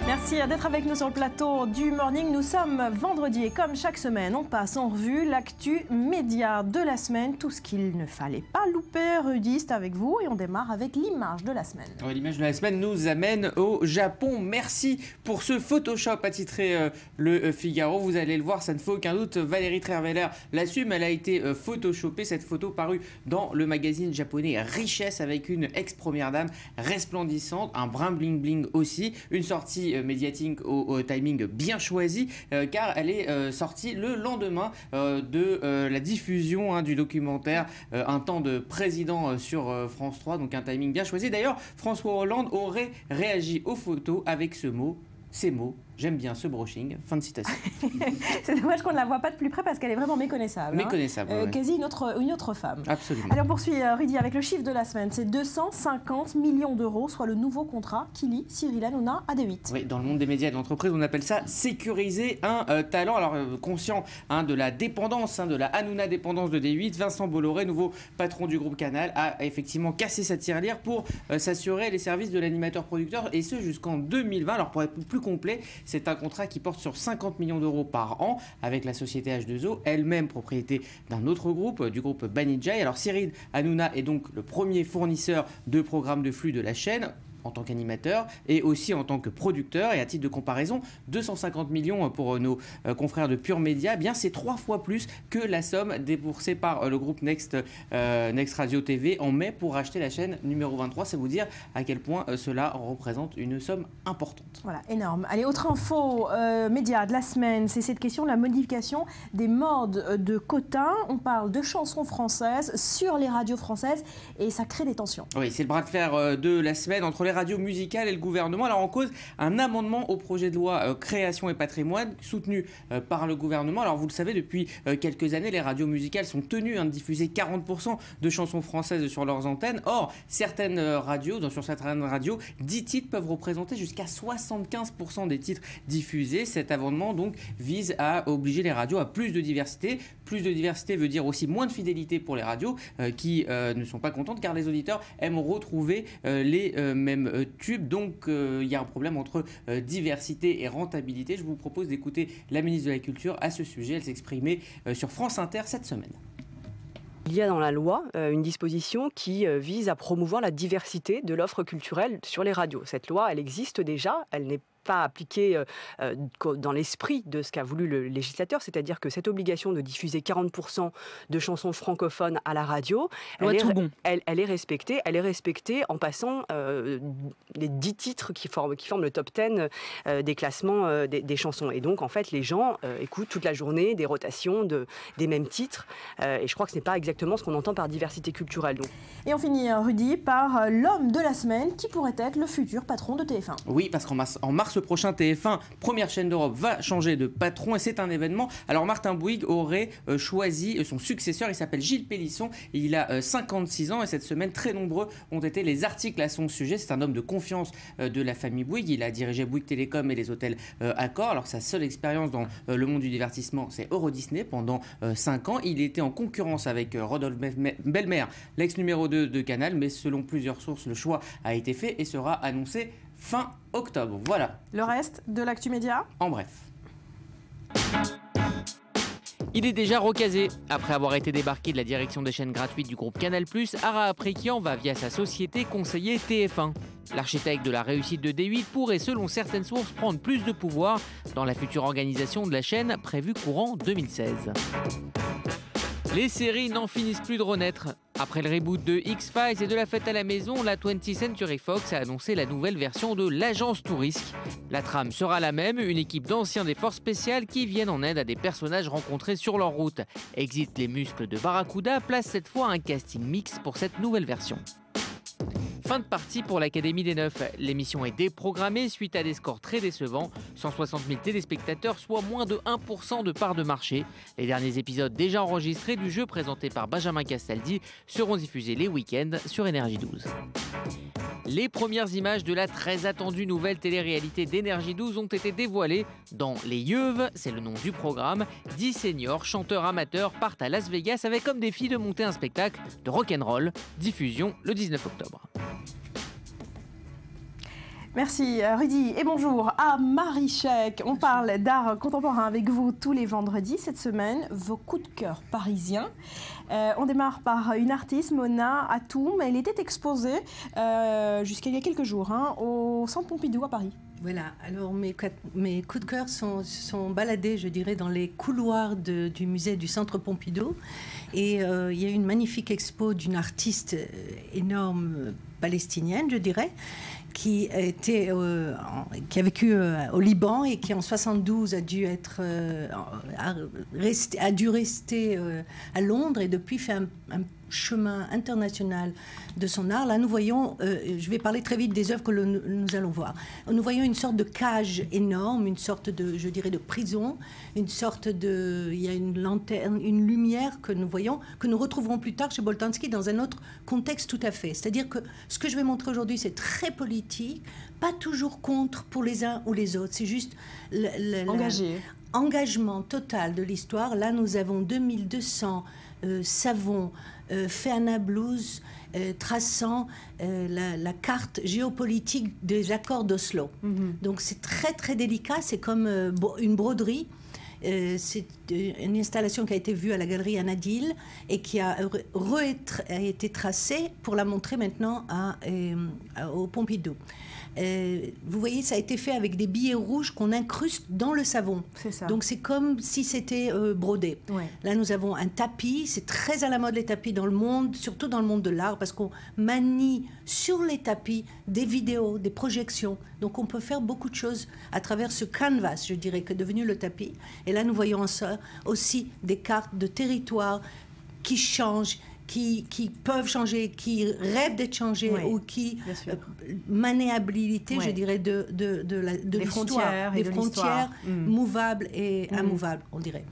Merci d'être avec nous sur le plateau du Morning. Nous sommes vendredi et comme chaque semaine, on passe en revue l'actu média de la semaine. Tout ce qu'il ne fallait pas louper. Rudy, c'est avec vous et on démarre avec l'image de la semaine. Oui, l'image de la semaine nous amène au Japon. Merci pour ce Photoshop, a titré le Figaro. Vous allez le voir, ça ne fait aucun doute. Valérie Trierweiler l'assume, elle a été photoshopée. Cette photo parue dans le magazine japonais Richesse avec une ex-première dame resplendissante, un brin bling bling aussi, une sortie médiatique au timing bien choisi car elle est sortie le lendemain de la diffusion du documentaire Un temps de président sur France 3, donc un timing bien choisi. D'ailleurs, François Hollande aurait réagi aux photos avec ce mot: ces mots. J'aime bien ce brushing. Fin de citation. C'est dommage qu'on ne la voit pas de plus près parce qu'elle est vraiment méconnaissable. Méconnaissable. Oui. Quasi une autre femme. Absolument. Allez, on poursuit, Rudy, avec le chiffre de la semaine. C'est 250 millions d'euros, soit le nouveau contrat qui lie Cyril Hanouna à D8. Oui, dans le monde des médias et de l'entreprise, on appelle ça sécuriser un talent. Alors, conscient de la dépendance, de la Hanouna dépendance de D8, Vincent Bolloré, nouveau patron du groupe Canal, a effectivement cassé sa tirelire pour s'assurer les services de l'animateur-producteur, et ce jusqu'en 2020. Alors, pour être plus complet, c'est un contrat qui porte sur 50 millions d'euros par an avec la société H2O, elle-même propriété d'un autre groupe, du groupe Banijay. Alors Cyril Hanouna est donc le premier fournisseur de programmes de flux de la chaîne, en tant qu'animateur et aussi en tant que producteur. Et à titre de comparaison, 250 millions pour nos confrères de Pure Média, eh bien c'est 3 fois plus que la somme déboursée par le groupe Next Radio TV en mai pour racheter la chaîne numéro 23. C'est vous dire à quel point cela représente une somme importante. Voilà, énorme. Allez, autre info média de la semaine, c'est cette question de la modification des modes de quotas. On parle de chansons françaises sur les radios françaises et ça crée des tensions. Oui, c'est le bras de fer de la semaine entre les radios musicales et le gouvernement. Alors en cause, un amendement au projet de loi création et patrimoine soutenu par le gouvernement. Alors vous le savez, depuis quelques années, les radios musicales sont tenues de diffuser 40% de chansons françaises sur leurs antennes. Or, sur certaines radios, 10 titres peuvent représenter jusqu'à 75% des titres diffusés. Cet amendement donc vise à obliger les radios à plus de diversité. Plus de diversité veut dire aussi moins de fidélité pour les radios qui ne sont pas contentes car les auditeurs aiment retrouver les mêmes tubes. Donc il y a un problème entre diversité et rentabilité. Je vous propose d'écouter la ministre de la Culture à ce sujet. Elle s'exprimait sur France Inter cette semaine. Il y a dans la loi une disposition qui vise à promouvoir la diversité de l'offre culturelle sur les radios. Cette loi, elle existe déjà, elle n'est pas appliquée dans l'esprit de ce qu'a voulu le législateur, c'est-à-dire que cette obligation de diffuser 40% de chansons francophones à la radio, elle est respectée en passant les 10 titres qui forment le top 10 des classements des chansons. Et donc, en fait, les gens écoutent toute la journée des rotations des mêmes titres. Et je crois que ce n'est pas exactement ce qu'on entend par diversité culturelle. Donc. Et on finit, Rudy, par l'homme de la semaine qui pourrait être le futur patron de TF1. Oui, parce qu'en mars prochain, TF1, première chaîne d'Europe, va changer de patron et c'est un événement. Alors Martin Bouygues aurait choisi son successeur, il s'appelle Gilles Pélisson, il a 56 ans et cette semaine, très nombreux ont été les articles à son sujet. C'est un homme de confiance de la famille Bouygues, il a dirigé Bouygues Télécom et les hôtels Accor. Alors sa seule expérience dans le monde du divertissement, c'est Euro Disney pendant 5 ans. Il était en concurrence avec Rodolphe Belmer, l'ex numéro 2 de Canal, mais selon plusieurs sources, le choix a été fait et sera annoncé fin octobre. Voilà. Le reste de l'actu média ? En bref. Il est déjà recasé. Après avoir été débarqué de la direction des chaînes gratuites du groupe Canal+, Ara Aprikian va via sa société conseiller TF1. L'architecte de la réussite de D8 pourrait, selon certaines sources, prendre plus de pouvoir dans la future organisation de la chaîne prévue courant 2016. Les séries n'en finissent plus de renaître. Après le reboot de X-Files et de La Fête à la Maison, la 20th Century Fox a annoncé la nouvelle version de l'Agence Tourisque. La trame sera la même, une équipe d'anciens des forces spéciales qui viennent en aide à des personnages rencontrés sur leur route. Exit les muscles de Barracuda place cette fois un casting mix pour cette nouvelle version. Fin de partie pour l'Académie des Neufs. L'émission est déprogrammée suite à des scores très décevants. 160 000 téléspectateurs, soit moins de 1% de part de marché. Les derniers épisodes déjà enregistrés du jeu présenté par Benjamin Castaldi seront diffusés les week-ends sur Énergie 12. Les premières images de la très attendue nouvelle télé-réalité d'Énergie 12 ont été dévoilées. Dans Les Yeuves, c'est le nom du programme, 10 seniors, chanteurs amateurs partent à Las Vegas avec comme défi de monter un spectacle de rock'n'roll. Diffusion le 19 octobre. Merci Rudy et bonjour à Marie Chèque. On parle d'art contemporain avec vous tous les vendredis. Cette semaine, vos coups de cœur parisiens. On démarre par une artiste, Mona Hatoum. Elle était exposée jusqu'à il y a quelques jours au Centre Pompidou à Paris. Voilà, alors mes coups de cœur sont baladés, je dirais, dans les couloirs du musée du Centre Pompidou. Et il y a une magnifique expo d'une artiste énorme palestinienne, je dirais, qui a vécu au Liban et qui en 72 a dû rester à Londres et depuis fait chemin international de son art. Là, nous voyons, je vais parler très vite des œuvres que nous allons voir. Nous voyons une sorte de cage énorme, une sorte de, je dirais, de prison, une sorte de... Il y a une lanterne, une lumière que nous voyons, que nous retrouverons plus tard chez Boltanski dans un autre contexte tout à fait. C'est-à-dire que ce que je vais montrer aujourd'hui, c'est très politique, pas toujours contre pour les uns ou les autres. C'est juste... Engagement total de l'histoire. Là, nous avons 2200 savants faits à Nablus traçant la carte géopolitique des accords d'Oslo. Donc c'est très très délicat, c'est comme une broderie. C'est une installation qui a été vue à la galerie Anadil et qui a été tracée pour la montrer maintenant au Pompidou. Vous voyez, ça a été fait avec des billets rouges qu'on incruste dans le savon. C'est ça. Donc c'est comme si c'était brodé. Ouais. Là, nous avons un tapis. C'est très à la mode les tapis dans le monde, surtout dans le monde de l'art, parce qu'on manie sur les tapis des vidéos, des projections. Donc on peut faire beaucoup de choses à travers ce canvas, je dirais, que est devenu le tapis. Et là, nous voyons ça aussi des cartes de territoire qui changent, qui peuvent changer, qui rêvent d'être changés, ou qui maniabilité, je dirais, de des frontières, des frontières mouvables et immovables, on dirait.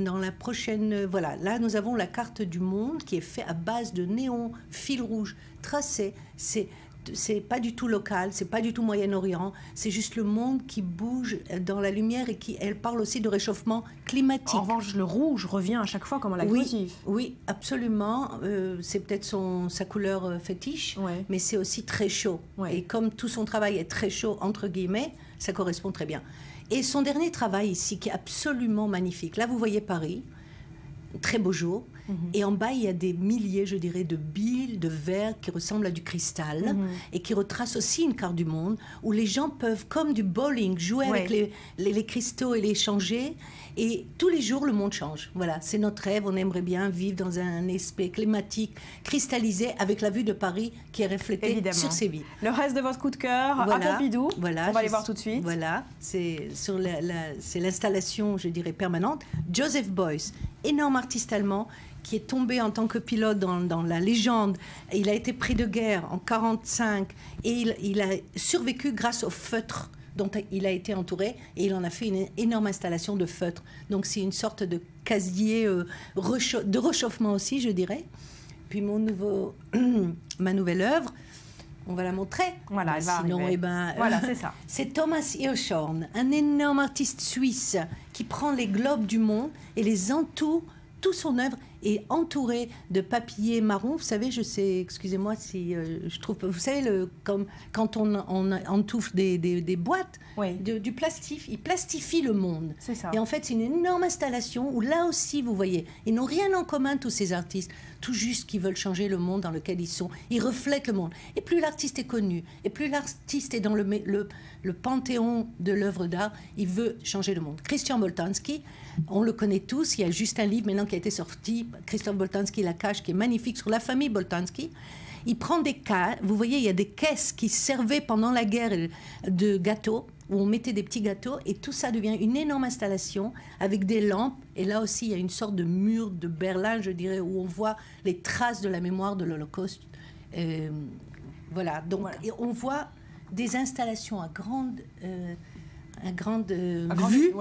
Dans la prochaine, voilà, là nous avons la carte du monde qui est faite à base de néons, fil rouge tracé. C'est pas du tout local, c'est pas du tout Moyen-Orient, c'est juste le monde qui bouge dans la lumière et elle parle aussi de réchauffement climatique. En revanche, le rouge revient à chaque fois comme un leitmotiv. Oui, absolument. C'est peut-être sa couleur fétiche, mais c'est aussi très chaud. Et comme tout son travail est très chaud, entre guillemets, ça correspond très bien. Et son dernier travail ici, qui est absolument magnifique. Là, vous voyez Paris, très beau jour. Et en bas, il y a des milliers, je dirais, de billes, de verres qui ressemblent à du cristal et qui retracent aussi une carte du monde où les gens peuvent, comme du bowling, jouer avec les cristaux et les changer. Et tous les jours, le monde change. Voilà, c'est notre rêve. On aimerait bien vivre dans un aspect climatique cristallisé avec la vue de Paris qui est reflétée sur ces villes. Le reste de votre coup de cœur à Pompidou, on va aller voir tout de suite. Voilà, c'est l'installation, je dirais, permanente. Joseph Beuys, énorme artiste allemand, qui est tombé en tant que pilote dans la légende. Il a été pris de guerre en 1945 et il a survécu grâce au feutre dont il a été entouré, et il en a fait une énorme installation de feutre. Donc c'est une sorte de casier de réchauffement aussi, je dirais. Puis ma nouvelle œuvre, on va la montrer. Voilà, elle va arriver. Voilà, c'est ça. C'est Thomas Hirschhorn, un énorme artiste suisse qui prend les globes du monde et les entoure. Toute son œuvre est entourée de papier marron. Vous savez, je sais, excusez-moi si je trouve... Vous savez, comme quand on entouffe des boîtes, du plastif, il plastifie le monde. C'est ça. Et en fait, c'est une énorme installation où là aussi, vous voyez, ils n'ont rien en commun, tous ces artistes, tout juste qu'ils veulent changer le monde dans lequel ils sont. Ils reflètent le monde. Et plus l'artiste est connu, et plus l'artiste est dans le panthéon de l'œuvre d'art, il veut changer le monde. Christian Boltanski, on le connaît tous, il y a juste un livre maintenant qui a été sorti, Christophe Boltanski, La Cage, qui est magnifique, sur la famille Boltanski. Il prend des caisses, vous voyez, il y a des caisses qui servaient pendant la guerre de gâteaux, où on mettait des petits gâteaux, et tout ça devient une énorme installation avec des lampes. Et là aussi, il y a une sorte de mur de Berlin, je dirais, où on voit les traces de la mémoire de l'Holocauste. Voilà, donc et on voit des installations à grande vue,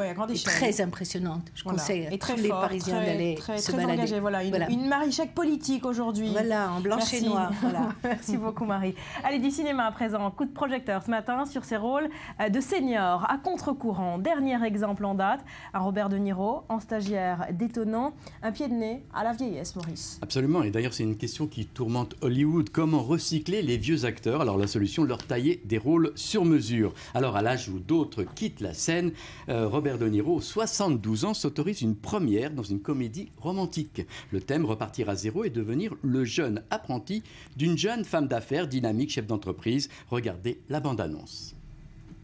très impressionnante. Je conseille à tous les Parisiens d'aller se balader. Engagée, voilà. Une Marie Chèque politique aujourd'hui. Voilà, en blanche et noir. Voilà. Merci beaucoup Marie. Allez, du cinéma à présent. Coup de projecteur ce matin sur ses rôles de senior à contre-courant. Dernier exemple en date, un Robert De Niro en stagiaire détonnant, un pied de nez à la vieillesse, Maurice. Absolument, et d'ailleurs c'est une question qui tourmente Hollywood. Comment recycler les vieux acteurs? Alors la solution, leur tailler des rôles sur mesure. Alors à l'âge où d'autres quittent la scène, Robert De Niro, 72 ans, s'autorise une première dans une comédie romantique. Le thème, repartir à zéro et devenir le jeune apprenti d'une jeune femme d'affaires dynamique, chef d'entreprise. Regardez la bande-annonce.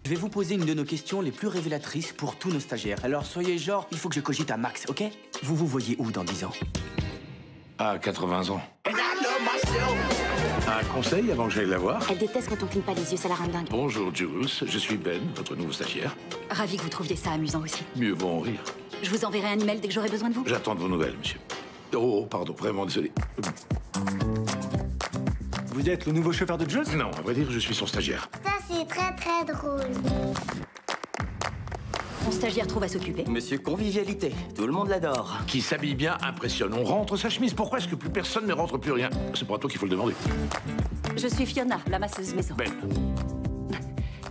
Je vais vous poser une de nos questions les plus révélatrices pour tous nos stagiaires. Alors soyez genre, il faut que je cogite un max, ok? Vous vous voyez où dans 10 ans? À 80 ans. Un conseil avant que j'aille la voir? Elle déteste quand on cligne pas les yeux, ça la rend dingue. Bonjour Jules, je suis Ben, votre nouveau stagiaire. Ravi que vous trouviez ça amusant aussi. Mieux vaut en rire. Je vous enverrai un email dès que j'aurai besoin de vous. J'attends de vos nouvelles, monsieur. Oh, pardon, vraiment désolé. Vous êtes le nouveau chauffeur de Jules? Non, à vrai dire, je suis son stagiaire. Ça, c'est très très drôle. Mon stagiaire trouve à s'occuper. Monsieur Convivialité, tout le monde l'adore. Qui s'habille bien impressionne. On rentre sa chemise. Pourquoi est-ce que plus personne ne rentre plus rien? C'est pas à toi qu'il faut le demander. Je suis Fiona, la masseuse maison. Ben.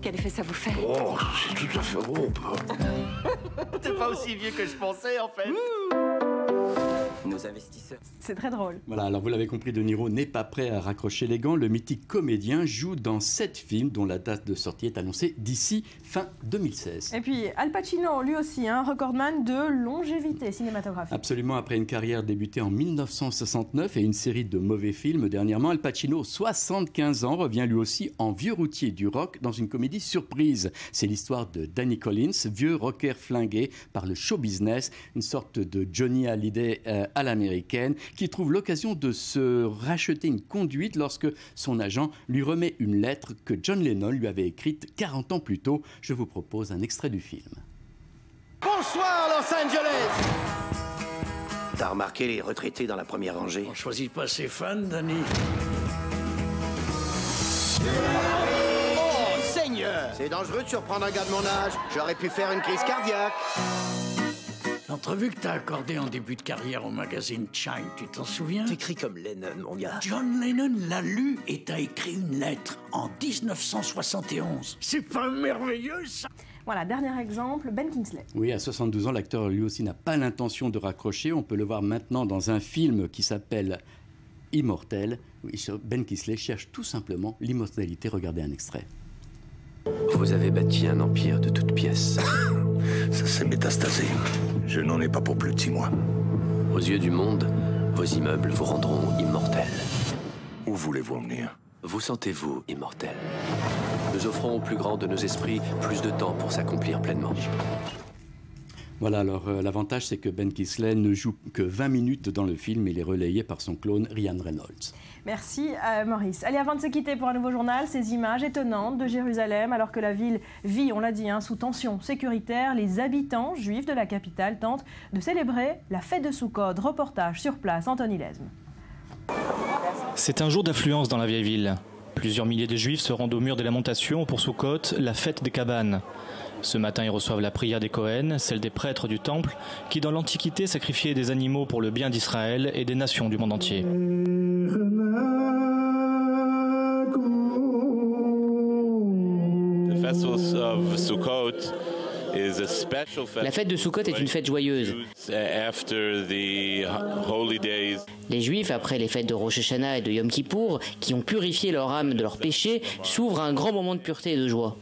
Quel effet ça vous fait? Oh, c'est tout à fait gros. T'es pas aussi vieux que je pensais, en fait. Nos investisseurs. C'est très drôle. Voilà, alors vous l'avez compris, De Niro n'est pas prêt à raccrocher les gants. Le mythique comédien joue dans 7 films dont la date de sortie est annoncée d'ici fin 2016. Et puis Al Pacino, lui aussi, recordman de longévité cinématographique. Absolument, après une carrière débutée en 1969 et une série de mauvais films dernièrement, Al Pacino, 75 ans, revient lui aussi en vieux routier du rock dans une comédie surprise. C'est l'histoire de Danny Collins, vieux rocker flingué par le show business, une sorte de Johnny Hallyday à l'américaine, qui trouve l'occasion de se racheter une conduite lorsque son agent lui remet une lettre que John Lennon lui avait écrite 40 ans plus tôt. Je vous propose un extrait du film. Bonsoir Los Angeles! T'as remarqué les retraités dans la première rangée? On choisit pas ses fans, Danny. Oh, Seigneur! C'est dangereux de surprendre un gars de mon âge. J'aurais pu faire une crise cardiaque. L'entrevue que t'as accordée en début de carrière au magazine Chime, tu t'en souviens? T'écris comme Lennon, mon gars. John Lennon l'a lu et t'a écrit une lettre en 1971. C'est pas merveilleux, ça? Voilà, dernier exemple, Ben Kingsley. Oui, à 72 ans, l'acteur lui aussi n'a pas l'intention de raccrocher. On peut le voir maintenant dans un film qui s'appelle Immortel. Oui, Ben Kingsley cherche tout simplement l'immortalité. Regardez un extrait. Vous avez bâti un empire de toutes pièces. Ça s'est métastasé. Je n'en ai pas pour plus de 6 mois. Aux yeux du monde, vos immeubles vous rendront immortels. Où voulez-vous en venir? Vous sentez-vous immortel? Nous offrons au plus grand de nos esprits plus de temps pour s'accomplir pleinement. Voilà, alors l'avantage c'est que Ben Kingsley ne joue que 20 minutes dans le film et il est relayé par son clone Ryan Reynolds. Merci Maurice. Allez, avant de se quitter pour un nouveau journal, ces images étonnantes de Jérusalem, alors que la ville vit, on l'a dit, sous tension sécuritaire, les habitants juifs de la capitale tentent de célébrer la fête de Soukhot. Reportage sur place, Anthony Lesme. C'est un jour d'affluence dans la vieille ville. Plusieurs milliers de juifs se rendent au mur des lamentations pour Soukhot, la fête des cabanes. Ce matin, ils reçoivent la prière des Cohen, celle des prêtres du temple, qui dans l'Antiquité sacrifiaient des animaux pour le bien d'Israël et des nations du monde entier. La fête de Soukhot est une fête joyeuse. Les Juifs, après les fêtes de Rosh Hashanah et de Yom Kippour, qui ont purifié leur âme de leurs péchés, s'ouvrent à un grand moment de pureté et de joie.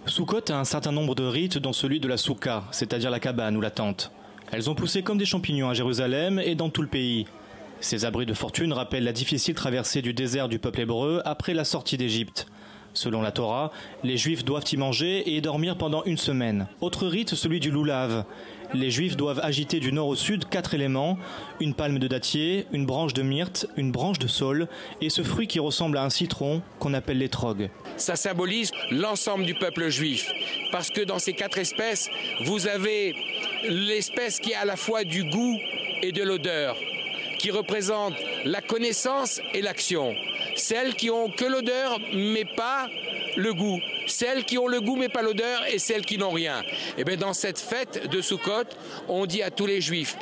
Soukhot a un certain nombre de rites, dont celui de la souka, c'est-à-dire la cabane ou la tente. Elles ont poussé comme des champignons à Jérusalem et dans tout le pays. Ces abris de fortune rappellent la difficile traversée du désert du peuple hébreu après la sortie d'Égypte. Selon la Torah, les Juifs doivent y manger et y dormir pendant une semaine. Autre rite, celui du loulav. Les Juifs doivent agiter du nord au sud 4 éléments, une palme de dattier, une branche de myrte, une branche de saule et ce fruit qui ressemble à un citron qu'on appelle l'étrog. Ça symbolise l'ensemble du peuple juif, parce que dans ces 4 espèces, vous avez l'espèce qui a à la fois du goût et de l'odeur, qui représente la connaissance et l'action. Celles qui ont que l'odeur mais pas le goût. Celles qui ont le goût mais pas l'odeur et celles qui n'ont rien. Et bien dans cette fête de Soukhot, on dit à tous les juifs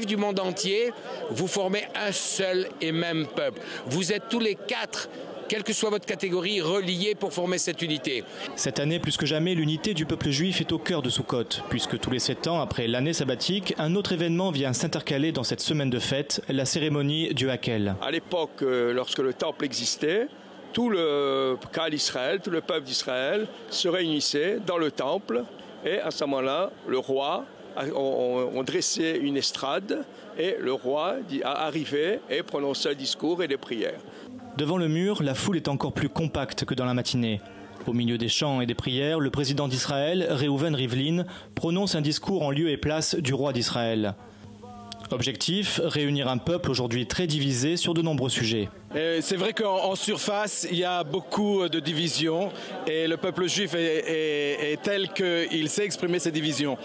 du monde entier, vous formez un seul et même peuple. Vous êtes tous les 4, quelle que soit votre catégorie, reliés pour former cette unité. Cette année, plus que jamais, l'unité du peuple juif est au cœur de Soukhot, puisque tous les 7 ans, après l'année sabbatique, un autre événement vient s'intercaler dans cette semaine de fête, la cérémonie du Hakel. À l'époque, lorsque le temple existait, tout le Kahal Israël, tout le peuple d'Israël se réunissait dans le temple et à ce moment-là, le roi, on dressait une estrade et le roi arrivait et prononçait le discours et les prières. Devant le mur, la foule est encore plus compacte que dans la matinée. Au milieu des chants et des prières, le président d'Israël, Reuven Rivlin, prononce un discours en lieu et place du roi d'Israël. Objectif, réunir un peuple aujourd'hui très divisé sur de nombreux sujets. C'est vrai qu'en surface, il y a beaucoup de divisions et le peuple juif est tel qu'il sait exprimer ses divisions.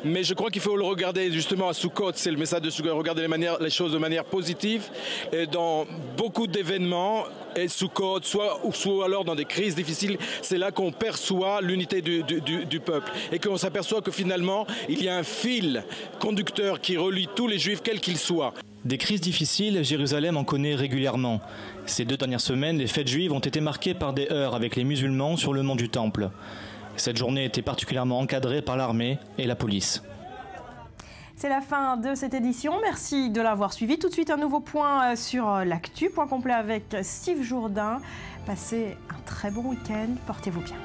Mais je crois qu'il faut le regarder justement à Sukkot, c'est le message de Sukkot, regarder les choses de manière positive. Et dans beaucoup d'événements, et Sukkot, soit alors dans des crises difficiles, c'est là qu'on perçoit l'unité du peuple et qu'on s'aperçoit que finalement, il y a un fil conducteur qui relie tous les juifs, quels qu'ils soient. Des crises difficiles, Jérusalem en connaît régulièrement. Ces 2 dernières semaines, les fêtes juives ont été marquées par des heurts avec les musulmans sur le mont du Temple. Cette journée était particulièrement encadrée par l'armée et la police. C'est la fin de cette édition. Merci de l'avoir suivi. Tout de suite, un nouveau point sur l'actu. Point complet avec Steve Jourdain. Passez un très bon week-end. Portez-vous bien.